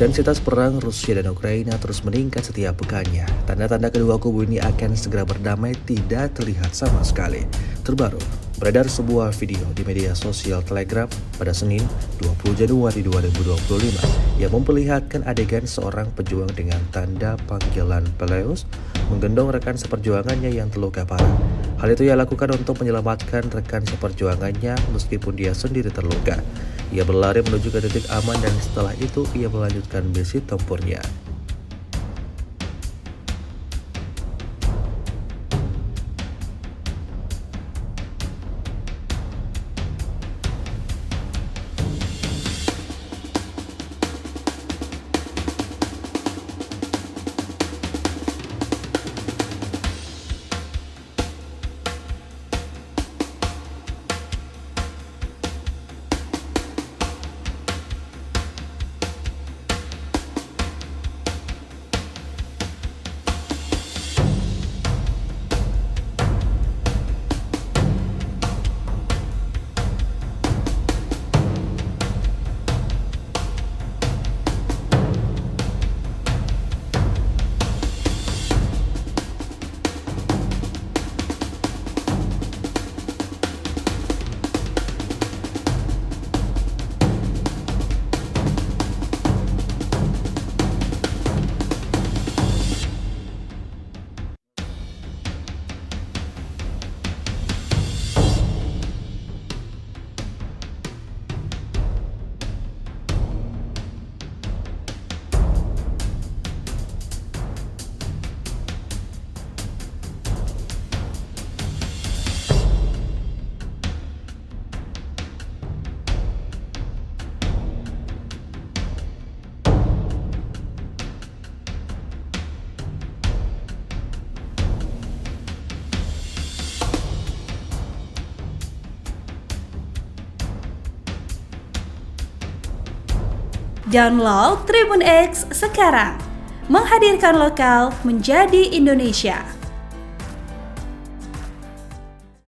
Intensitas perang Rusia dan Ukraina terus meningkat setiap pekannya. Tanda-tanda kedua kubu ini akan segera berdamai tidak terlihat sama sekali. Terbaru, beredar sebuah video di media sosial Telegram pada Senin 20 Januari 2025 yang memperlihatkan adegan seorang pejuang dengan tanda panggilan Peleus menggendong rekan seperjuangannya yang terluka parah. Hal itu ia lakukan untuk menyelamatkan rekan seperjuangannya meskipun dia sendiri terluka. Ia berlari menuju ke titik aman dan setelah itu ia melanjutkan misi tempurnya. Download Tribun X sekarang, menghadirkan lokal menjadi Indonesia.